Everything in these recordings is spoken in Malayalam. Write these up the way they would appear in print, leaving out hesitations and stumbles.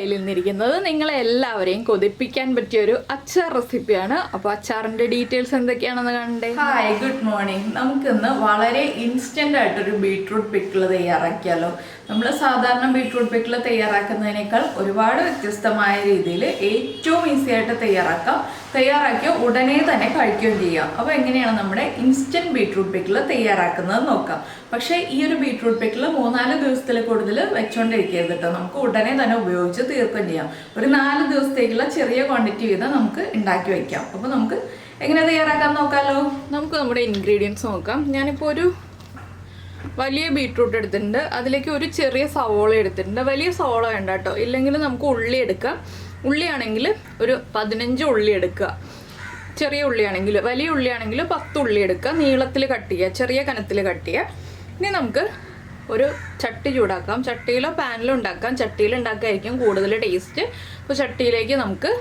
കയ്യിൽ നിന്നിരിക്കുന്നത് നിങ്ങളെ എല്ലാവരെയും കൊതിപ്പിക്കാൻ പറ്റിയ ഒരു അച്ചാർ റെസിപ്പിയാണ്. അപ്പോൾ അച്ചാറിന്റെ ഡീറ്റെയിൽസ് എന്തൊക്കെയാണെന്ന് കണ്ടേ. Hi, good morning. നമുക്കിന്ന് വളരെ ഇൻസ്റ്റന്റ് ആയിട്ടൊരു ബീട്രൂട്ട് പിക്കിള് തയ്യാറാക്കിയാലോ. നമ്മൾ സാധാരണ ബീട്രൂട്ട് പിക്കിള് തയ്യാറാക്കുന്നതിനേക്കാൾ ഒരുപാട് വ്യത്യസ്തമായ രീതിയിൽ ഏറ്റവും ഈസി ആയിട്ട് തയ്യാറാക്കി ഉടനെ തന്നെ കഴിക്കുകയും ചെയ്യാം. അപ്പോൾ എങ്ങനെയാണ് നമ്മുടെ ഇൻസ്റ്റന്റ് ബീട്രൂട്ട് പിക്കിള് തയ്യാറാക്കുന്നത് നോക്കാം. പക്ഷേ ഈ ഒരു ബീട്രൂട്ട് പിക്കിള് 3-4 ദിവസത്തിൽ കൂടുതൽ വെച്ചുകൊണ്ടിരിക്കരുത് കേട്ടോ. നമുക്ക് ഉടനെ തന്നെ ഉപയോഗിച്ച് തീർക്കുകയും ചെയ്യാം. ഒരു 4 ദിവസത്തേക്കുള്ള ചെറിയ ക്വാണ്ടിറ്റി വീതം നമുക്ക് ഉണ്ടാക്കി വെക്കാം. അപ്പോൾ നമുക്ക് എങ്ങനെ തയ്യാറാക്കാൻ നോക്കാമല്ലോ. നമുക്ക് നമ്മുടെ ഇൻഗ്രീഡിയൻസ് നോക്കാം. ഞാനിപ്പോൾ ഒരു വലിയ ബീട്രൂട്ട് എടുത്തിട്ടുണ്ട്. അതിലേക്ക് ഒരു ചെറിയ സവോള എടുത്തിട്ടുണ്ട്. വലിയ സവോള വേണ്ട കേട്ടോ, ഇല്ലെങ്കിൽ നമുക്ക് ഉള്ളി എടുക്കാം. ഉള്ളിയാണെങ്കിൽ ഒരു 15 ഉള്ളി എടുക്കുക. ചെറിയ ഉള്ളിയാണെങ്കിൽ, വലിയ ഉള്ളിയാണെങ്കിൽ 10 ഉള്ളി എടുക്കുക. നീളത്തിൽ കട്ട് ചെയ്യുക, ചെറിയ കനത്തിൽ കട്ട് ചെയ്യുക. ഇനി നമുക്ക് ഒരു ചട്ടി ചൂടാക്കാം. ചട്ടിയിലോ പാനിലോ ഉണ്ടാക്കാം. ചട്ടിയിൽ ഉണ്ടാക്കായിരിക്കും കൂടുതൽ ടേസ്റ്റ്. അപ്പോൾ ചട്ടിയിലേക്ക് നമുക്ക്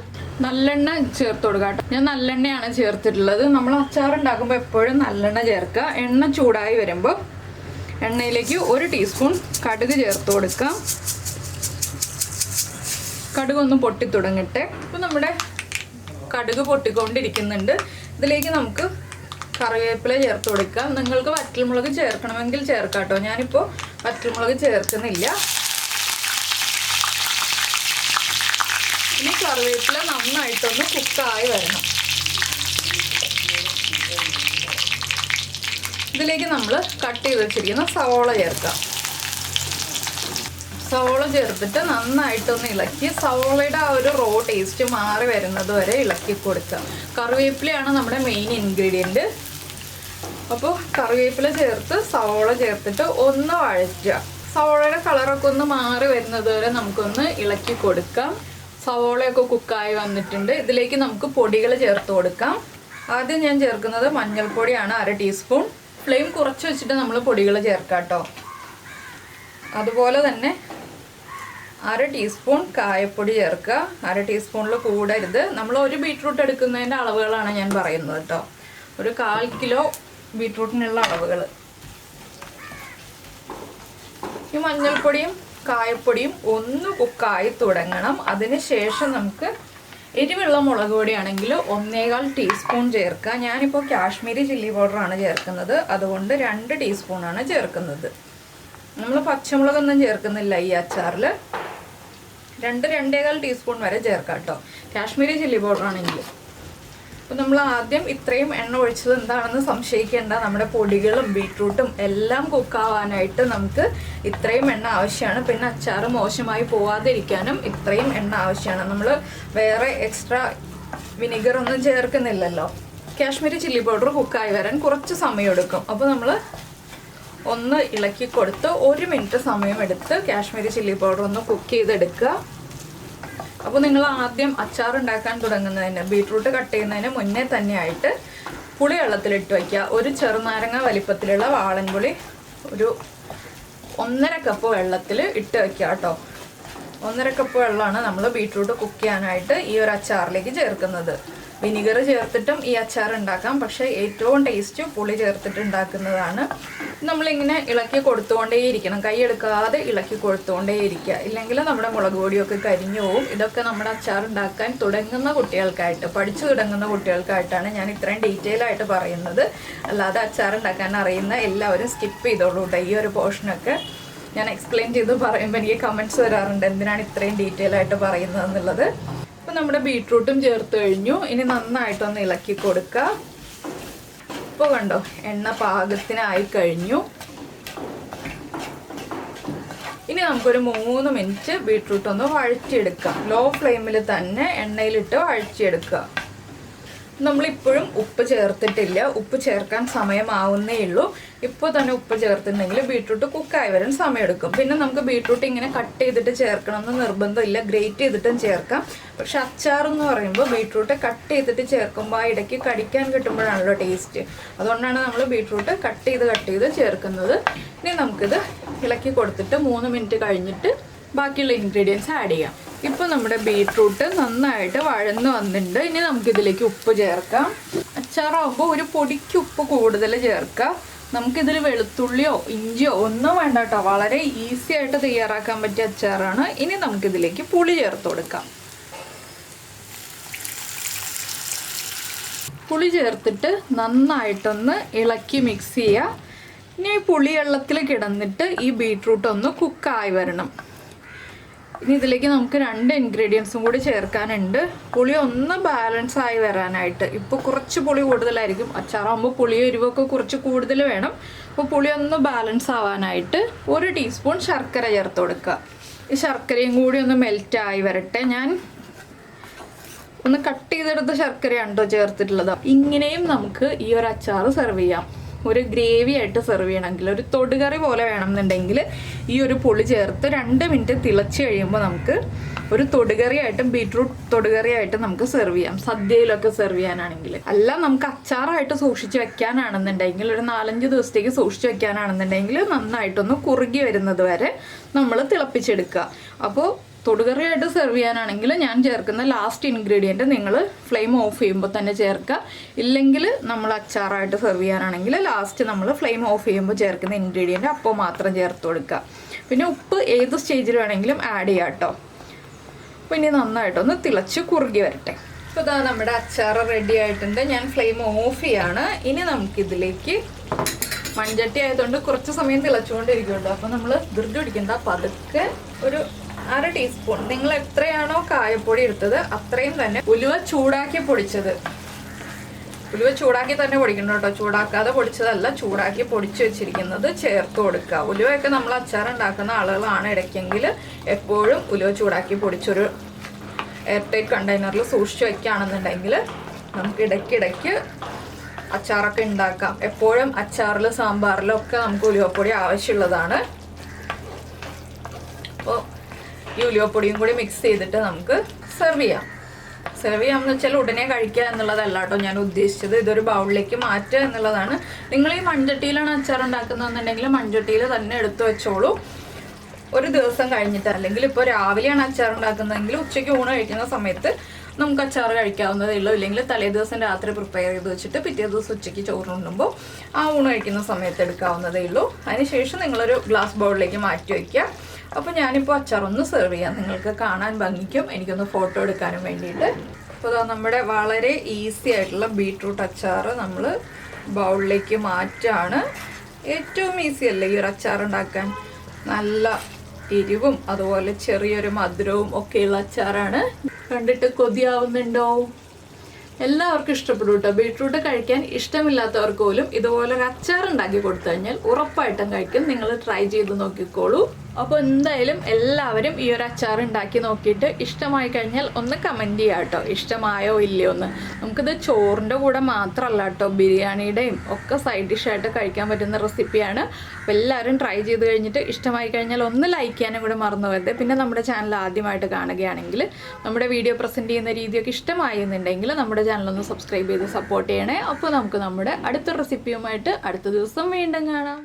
നല്ലെണ്ണ ചേർത്ത് കൊടുക്കാം കേട്ടോ. ഞാൻ നല്ലെണ്ണയാണ് ചേർത്തിട്ടുള്ളത്. നമ്മൾ അച്ചാർ ഉണ്ടാക്കുമ്പോൾ എപ്പോഴും നല്ലെണ്ണ ചേർക്കുക. എണ്ണ ചൂടായി വരുമ്പോൾ എണ്ണയിലേക്ക് 1 ടീസ്പൂൺ കടുക് ചേർത്ത് കൊടുക്കാം. കടുക് ഒന്ന് പൊട്ടി തുടങ്ങട്ടെ. അപ്പോൾ നമ്മുടെ കടുക് പൊട്ടിക്കൊണ്ടിരിക്കുന്നുണ്ട്. ഇതിലേക്ക് നമുക്ക് കറിവേപ്പില ചേർത്ത് കൊടുക്കാം. നിങ്ങൾക്ക് വറ്റൽമുളക് ചേർക്കണമെങ്കിൽ ചേർക്കാം കേട്ടോ. ഞാനിപ്പോൾ വറ്റൽമുളക് ചേർക്കുന്നില്ല. ഇനി കറിവേപ്പില നന്നായിട്ടൊന്ന് കുക്കായി വരണം. ഇതിലേക്ക് നമ്മൾ കട്ട് ചെയ്ത് വെച്ചിരിക്കുന്ന സവോള ചേർക്കാം. സവോള ചേർത്തിട്ട് നന്നായിട്ടൊന്ന് ഇളക്കി സവോളയുടെ ആ ഒരു റോ ടേസ്റ്റ് മാറി വരുന്നത് വരെ ഇളക്കി കൊടുക്കാം. കറിവേപ്പിലയാണ് നമ്മുടെ മെയിൻ ഇൻഗ്രീഡിയൻറ്റ്. അപ്പോൾ കറിവേപ്പില ചേർത്ത് സവോള ചേർത്തിട്ട് ഒന്ന് വഴറ്റുക. സവോളയുടെ കളറൊക്കെ ഒന്ന് മാറി വരുന്നത് വരെ നമുക്കൊന്ന് ഇളക്കി കൊടുക്കാം. സവോളയൊക്കെ കുക്കായി വന്നിട്ടുണ്ട്. ഇതിലേക്ക് നമുക്ക് പൊടികൾ ചേർത്ത് കൊടുക്കാം. ആദ്യം ഞാൻ ചേർക്കുന്നത് മഞ്ഞൾപ്പൊടിയാണ്, 1/2 ടീസ്പൂൺ. ഫ്ലെയിം കുറച്ച് വെച്ചിട്ട് നമ്മൾ പൊടികൾ ചേർക്കാം കേട്ടോ. അതുപോലെ തന്നെ 1/2 ടീസ്പൂൺ കായപ്പൊടി ചേർക്കുക. 1/2 ടീസ്പൂണിൽ കൂടരുത്. നമ്മൾ ഒരു ബീട്രൂട്ട് എടുക്കുന്നതിൻ്റെ അളവുകളാണ് ഞാൻ പറയുന്നത് കേട്ടോ. ഒരു 1/4 കിലോ ബീട്രൂട്ടിനുള്ള അളവുകൾ. ഈ മഞ്ഞൾപ്പൊടിയും കായപ്പൊടിയും ഒന്ന് കുക്കായി തുടങ്ങണം. അതിന് ശേഷം നമുക്ക് എരിവുള്ള മുളക് പൊടിയാണെങ്കിൽ 1.25 ടീസ്പൂൺ ചേർക്കുക. ഞാനിപ്പോൾ കാശ്മീരി ചില്ലി പൗഡറാണ് ചേർക്കുന്നത്. അതുകൊണ്ട് 2 ടീസ്പൂണാണ് ചേർക്കുന്നത്. നമ്മൾ പച്ചമുളകൊന്നും ചേർക്കുന്നില്ല ഈ അച്ചാറിൽ. 2-2.25 ടീസ്പൂൺ വരെ ചേർക്കാം കേട്ടോ, കാശ്മീരി ചില്ലി പൗഡറാണെങ്കിൽ. അപ്പോൾ നമ്മൾ ആദ്യം ഇത്രയും എണ്ണ ഒഴിച്ചത് എന്താണെന്ന് സംശയിക്കേണ്ട. നമ്മുടെ പൊടികളും ബീട്രൂട്ടും എല്ലാം കുക്കാവാനായിട്ട് നമുക്ക് ഇത്രയും എണ്ണ ആവശ്യമാണ്. പിന്നെ അച്ചാർ മോശമായി പോവാതിരിക്കാനും ഇത്രയും എണ്ണ ആവശ്യമാണ്. നമ്മൾ വേറെ എക്സ്ട്രാ വിനിഗർ ഒന്നും ചേർക്കുന്നില്ലല്ലോ. കാശ്മീരി ചില്ലി പൗഡർ കുക്കായി വരാൻ കുറച്ച് സമയം എടുക്കും. അപ്പോൾ നമ്മൾ ഒന്ന് ഇളക്കി കൊടുത്ത് 1 മിനിറ്റ് സമയം എടുത്ത് കാശ്മീരി ചില്ലി പൗഡർ ഒന്ന് കുക്ക് ചെയ്തെടുക്കുക. അപ്പോൾ നിങ്ങൾ ആദ്യം അച്ചാർ ഉണ്ടാക്കാൻ തുടങ്ങുന്നതിന്, ബീട്രൂട്ട് കട്ട് ചെയ്യുന്നതിന് മുന്നേ തന്നെയായിട്ട് പുളി വെള്ളത്തിലിട്ട് വയ്ക്കുക. ഒരു ചെറുനാരങ്ങ വലിപ്പത്തിലുള്ള വാളൻപുളി ഒരു 1.5 കപ്പ് വെള്ളത്തിൽ ഇട്ട് വയ്ക്കുക കേട്ടോ. 1.5 കപ്പ് വെള്ളമാണ് നമ്മൾ ബീട്രൂട്ട് കുക്ക് ചെയ്യാനായിട്ട് ഈ ഒരു അച്ചാറിലേക്ക് ചേർക്കുന്നത്. വിനിഗർ ചേർത്തിട്ടും ഈ അച്ചാർ ഉണ്ടാക്കാം, പക്ഷേ ഏറ്റവും ടേസ്റ്റ് പുളി ചേർത്തിട്ട് ഉണ്ടാക്കുന്നതാണ്. നമ്മളിങ്ങനെ ഇളക്കി കൊടുത്തുകൊണ്ടേയിരിക്കണം, കൈയെടുക്കാതെ ഇളക്കി കൊടുത്തുകൊണ്ടേയിരിക്കുക. ഇല്ലെങ്കിൽ നമ്മുടെ മുളക് പൊടിയൊക്കെ കരിഞ്ഞു പോവും. ഇതൊക്കെ നമ്മുടെ അച്ചാർ ഉണ്ടാക്കാൻ തുടങ്ങുന്ന കുട്ടികൾക്കായിട്ട്, പഠിച്ചു തുടങ്ങുന്ന കുട്ടികൾക്കായിട്ടാണ് ഞാൻ ഇത്രയും ഡീറ്റെയിൽ ആയിട്ട് പറയുന്നത്. അല്ലാതെ അച്ചാർ ഉണ്ടാക്കാൻ അറിയുന്ന എല്ലാവരും സ്കിപ്പ് ചെയ്തോളൂ കേട്ടോ. ഈ ഒരു പോർഷനൊക്കെ ഞാൻ എക്സ്പ്ലെയിൻ ചെയ്ത് പറയുമ്പോൾ എനിക്ക് കമൻറ്റ്സ് വരാറുണ്ട്, എന്തിനാണ് ഇത്രയും ഡീറ്റെയിൽ ആയിട്ട് പറയുന്നതെന്നുള്ളത്. അപ്പോൾ നമ്മുടെ ബീട്രൂട്ടും ചേർത്ത് കഴിഞ്ഞു. ഇനി നന്നായിട്ടൊന്ന് ഇളക്കി കൊടുക്കുക. ഇപ്പോൾ കണ്ടോ, എണ്ണ പാകത്തിനായി കഴിഞ്ഞു. ഇനി നമുക്കൊരു 3 മിനിറ്റ് ബീട്രൂട്ട് ഒന്ന് വഴറ്റിയെടുക്കാം. ലോ ഫ്ലെയിമിൽ തന്നെ എണ്ണയിലിട്ട് വഴറ്റിയെടുക്കുക. നമ്മളിപ്പോഴും ഉപ്പ് ചേർത്തിട്ടില്ല. ഉപ്പ് ചേർക്കാൻ സമയമാവുന്നേ ഉള്ളൂ. ഇപ്പോൾ തന്നെ ഉപ്പ് ചേർത്തിട്ടുണ്ടെങ്കിൽ ബീട്രൂട്ട് കുക്കായി വരാൻ സമയമെടുക്കും. പിന്നെ നമുക്ക് ബീട്രൂട്ട് ഇങ്ങനെ കട്ട് ചെയ്തിട്ട് ചേർക്കണം എന്ന് നിർബന്ധമില്ല, ഗ്രേറ്റ് ചെയ്തിട്ടും ചേർക്കാം. പക്ഷെ അച്ചാർ എന്ന് പറയുമ്പോൾ ബീട്രൂട്ട് കട്ട് ചെയ്തിട്ട് ചേർക്കുമ്പോൾ ആ ഇടയ്ക്ക് കടിക്കാൻ കിട്ടുമ്പോഴാണല്ലോ ടേസ്റ്റ്. അതുകൊണ്ടാണ് നമ്മൾ ബീട്രൂട്ട് കട്ട് ചെയ്ത് ചേർക്കുന്നത്. ഇനി നമുക്കിത് ഇളക്കി കൊടുത്തിട്ട് 3 മിനിറ്റ് കഴിഞ്ഞിട്ട് ബാക്കിയുള്ള ഇൻഗ്രീഡിയൻസ് ആഡ് ചെയ്യാം. ഇപ്പോൾ നമ്മുടെ ബീട്രൂട്ട് നന്നായിട്ട് വഴന്ന് വന്നിട്ടുണ്ട്. ഇനി നമുക്കിതിലേക്ക് ഉപ്പ് ചേർക്കാം. അച്ചാറാകുമ്പോൾ ഒരു പൊടിക്ക് ഉപ്പ് കൂടുതൽ ചേർക്കുക. നമുക്കിതിൽ വെളുത്തുള്ളിയോ ഇഞ്ചിയോ ഒന്നും വേണ്ട കേട്ടോ. വളരെ ഈസി ആയിട്ട് തയ്യാറാക്കാൻ പറ്റിയ അച്ചാറാണ്. ഇനി നമുക്കിതിലേക്ക് പുളി ചേർത്ത് കൊടുക്കാം. പുളി ചേർത്തിട്ട് നന്നായിട്ടൊന്ന് ഇളക്കി മിക്സ് ചെയ്യുക. ഇനി ഈ പുളി വെള്ളത്തിൽ കിടന്നിട്ട് ഈ ബീട്രൂട്ട് ഒന്ന് കുക്കായി വരണം. ഇനി ഇതിലേക്ക് നമുക്ക് 2 ഇൻഗ്രീഡിയൻസും കൂടി ചേർക്കാനുണ്ട്. പുളി ഒന്ന് ബാലൻസ് ആയി വരാനായിട്ട്. ഇപ്പോൾ കുറച്ച് പുളി കൂടുതലായിരിക്കും, അച്ചാറാകുമ്പോൾ പുളി എരിവൊക്കെ കുറച്ച് കൂടുതൽ വേണം. അപ്പോൾ പുളി ഒന്ന് ബാലൻസ് ആവാനായിട്ട് 1 ടീസ്പൂൺ ശർക്കര ചേർത്ത് കൊടുക്കുക. ഈ ശർക്കരയും കൂടി ഒന്ന് മെൽറ്റ് ആയി വരട്ടെ. ഞാൻ ഒന്ന് കട്ട് ചെയ്തെടുത്ത ശർക്കരയാണ് കേട്ടോ ചേർത്തിട്ടുള്ളത്. ഇങ്ങനെയും നമുക്ക് ഈ ഒരു അച്ചാർ സെർവ് ചെയ്യാം. ഒരു ഗ്രേവി ആയിട്ട് സെർവ് ചെയ്യണമെങ്കിൽ, ഒരു തൊടുകറി പോലെ വേണമെന്നുണ്ടെങ്കിൽ ഈ ഒരു പുളി ചേർത്ത് 2 മിനിറ്റ് തിളച്ച് കഴിയുമ്പോൾ നമുക്ക് ഒരു തൊടുകറിയായിട്ടും ബീട്രൂട്ട് തൊടുകറിയായിട്ട് നമുക്ക് സെർവ് ചെയ്യാം. സദ്യയിലൊക്കെ സെർവ് ചെയ്യാനാണെങ്കിൽ. അല്ല നമുക്ക് അച്ചാറായിട്ട് സൂക്ഷിച്ച് വെക്കാനാണെന്നുണ്ടെങ്കിൽ, ഒരു 4-5 ദിവസത്തേക്ക് സൂക്ഷിച്ച് വെക്കാനാണെന്നുണ്ടെങ്കിൽ നന്നായിട്ടൊന്ന് കുറുകി വരുന്നത് വരെ നമ്മൾ തിളപ്പിച്ചെടുക്കുക. അപ്പോൾ തൊടുകറിയായിട്ട് സെർവ് ചെയ്യാനാണെങ്കിൽ ഞാൻ ചേർക്കുന്ന ലാസ്റ്റ് ഇൻഗ്രീഡിയൻറ്റ് നിങ്ങൾ ഫ്ലെയിം ഓഫ് ചെയ്യുമ്പോൾ തന്നെ ചേർക്കുക. ഇല്ലെങ്കിൽ നമ്മൾ അച്ചാറായിട്ട് സെർവ് ചെയ്യാനാണെങ്കിൽ ലാസ്റ്റ് നമ്മൾ ഫ്ലെയിം ഓഫ് ചെയ്യുമ്പോൾ ചേർക്കുന്ന ഇൻഗ്രീഡിയൻറ്റ് അപ്പോൾ മാത്രം ചേർത്ത് കൊടുക്കുക. പിന്നെ ഉപ്പ് ഏത് സ്റ്റേജിൽ വേണമെങ്കിലും ആഡ് ചെയ്യാം കേട്ടോ. അപ്പോൾ ഇനി നന്നായിട്ടൊന്ന് തിളച്ച് കുറുകി വരട്ടെ. അപ്പോൾ ഇതാ നമ്മുടെ അച്ചാർ റെഡി ആയിട്ടുണ്ട്. ഞാൻ ഫ്ലെയിം ഓഫ് ചെയ്യാണ്. ഇനി നമുക്കിതിലേക്ക് മൺചട്ടി ആയതുകൊണ്ട് കുറച്ച് സമയം തിളച്ചുകൊണ്ടിരിക്കുന്നുണ്ട്. അപ്പോൾ നമ്മൾ ധൃതി പിടിക്കണ്ട, പതുക്കെ ഒരു 1/2 ടീസ്പൂൺ, നിങ്ങൾ എത്രയാണോ കായപ്പൊടി എടുത്തത് അത്രയും തന്നെ ഉലുവ ചൂടാക്കി പൊടിച്ചത്. ഉലുവ ചൂടാക്കി തന്നെ പൊടിക്കണം കേട്ടോ, ചൂടാക്കാതെ പൊടിച്ചതല്ല, ചൂടാക്കി പൊടിച്ച് വെച്ചിരിക്കുന്നത് ചേർത്ത് കൊടുക്കുക. ഉലുവയൊക്കെ നമ്മൾ അച്ചാർ ഉണ്ടാക്കുന്ന ആളുകളാണ് ഇടയ്ക്കെങ്കിൽ എപ്പോഴും ഉലുവ ചൂടാക്കി പൊടിച്ചൊരു എയർ ടൈറ്റ് കണ്ടെയ്നറിൽ സൂക്ഷിച്ച് വയ്ക്കുകയാണെന്നുണ്ടെങ്കിൽ നമുക്ക് ഇടയ്ക്കിടയ്ക്ക് അച്ചാറൊക്കെ ഉണ്ടാക്കാം. എപ്പോഴും അച്ചാറിൽ സാമ്പാറിലും ഒക്കെ നമുക്ക് ഉലുവപ്പൊടി ആവശ്യമുള്ളതാണ്. അപ്പോൾ ഈ ഉലുവപ്പൊടിയും കൂടി മിക്സ് ചെയ്തിട്ട് നമുക്ക് സെർവ് ചെയ്യാം. സെർവ് ചെയ്യാമെന്ന് വെച്ചാൽ ഉടനെ കഴിക്കുക എന്നുള്ളതല്ല കേട്ടോ ഞാൻ ഉദ്ദേശിച്ചത്. ഇതൊരു ബൗളിലേക്ക് മാറ്റുക എന്നുള്ളതാണ്. നിങ്ങൾ ഈ മൺചട്ടിയിലാണ് അച്ചാർ ഉണ്ടാക്കുന്നതെന്നുണ്ടെങ്കിൽ മൺചട്ടിയിൽ തന്നെ എടുത്തു വെച്ചോളൂ. ഒരു ദിവസം കഴിഞ്ഞിട്ട്, അല്ലെങ്കിൽ ഇപ്പോൾ രാവിലെയാണ് അച്ചാർ ഉണ്ടാക്കുന്നതെങ്കിൽ ഉച്ചയ്ക്ക് ഊണ് കഴിക്കുന്ന സമയത്ത് നമുക്ക് അച്ചാർ കഴിക്കാവുന്നതേ ഉള്ളൂ. ഇല്ലെങ്കിൽ തലേ ദിവസം രാത്രി പ്രിപ്പയർ ചെയ്ത് വെച്ചിട്ട് പിറ്റേ ദിവസം ഉച്ചയ്ക്ക് ചോറുണ്ടുമ്പോൾ ആ ഊണ് കഴിക്കുന്ന സമയത്ത് എടുക്കാവുന്നതേ ഉള്ളൂ. അതിനുശേഷം നിങ്ങളൊരു ഗ്ലാസ് ബൗളിലേക്ക് മാറ്റി വയ്ക്കുക. അപ്പോൾ ഞാനിപ്പോൾ അച്ചാറൊന്ന് സെർവ് ചെയ്യാം, നിങ്ങൾക്ക് കാണാൻ ഭംഗിക്കും എനിക്കൊന്ന് ഫോട്ടോ എടുക്കാനും വേണ്ടിയിട്ട്. അപ്പോൾ നമ്മുടെ വളരെ ഈസി ആയിട്ടുള്ള ബീട്രൂട്ട് അച്ചാർ നമ്മൾ ബൗളിലേക്ക് മാറ്റാണ്. ഏറ്റവും ഈസി അല്ലേ ഈ ഒരു അച്ചാർ ഉണ്ടാക്കാൻ. നല്ല എരിവും അതുപോലെ ചെറിയൊരു മധുരവും ഒക്കെയുള്ള അച്ചാറാണ്. കണ്ടിട്ട് കൊതിയാവുന്നുണ്ടോ? എല്ലാവർക്കും ഇഷ്ടപ്പെടും കേട്ടോ. ബീട്രൂട്ട് കഴിക്കാൻ ഇഷ്ടമില്ലാത്തവർക്ക് പോലും ഇതുപോലെ ഒരു അച്ചാർ ഉണ്ടാക്കി കൊടുത്തു കഴിഞ്ഞാൽ ഉറപ്പായിട്ടും കഴിക്കും. നിങ്ങൾ ട്രൈ ചെയ്ത് നോക്കിക്കോളൂ. അപ്പോൾ എന്തായാലും എല്ലാവരും ഈ ഒരു അച്ചാർ ഉണ്ടാക്കി നോക്കിയിട്ട് ഇഷ്ടമായി കഴിഞ്ഞാൽ ഒന്ന് കമൻറ്റ് ചെയ്യാം കേട്ടോ, ഇഷ്ടമായോ ഇല്ലയോ എന്ന്. നമുക്കിത് ചോറിൻ്റെ കൂടെ മാത്രമല്ല കേട്ടോ, ബിരിയാണിയുടെയും ഒക്കെ സൈഡ് ഡിഷായിട്ട് കഴിക്കാൻ പറ്റുന്ന റെസിപ്പിയാണ്. അപ്പോൾ എല്ലാവരും ട്രൈ ചെയ്ത് കഴിഞ്ഞിട്ട് ഇഷ്ടമായി കഴിഞ്ഞാൽ ഒന്ന് ലൈക്ക് ചെയ്യാനും കൂടെ മറന്നു പോകരുത്. പിന്നെ നമ്മുടെ ചാനൽ ആദ്യമായിട്ട് കാണുകയാണെങ്കിൽ നമ്മുടെ വീഡിയോ പ്രസൻറ്റ് ചെയ്യുന്ന രീതിയൊക്കെ ഇഷ്ടമായി എന്നുണ്ടെങ്കിൽ നമ്മുടെ ചാനലൊന്ന് സബ്സ്ക്രൈബ് ചെയ്ത് സപ്പോർട്ട് ചെയ്യണേ. അപ്പോൾ നമുക്ക് നമ്മുടെ അടുത്ത റെസിപ്പിയുമായിട്ട് അടുത്ത ദിവസം വീണ്ടും കാണാം.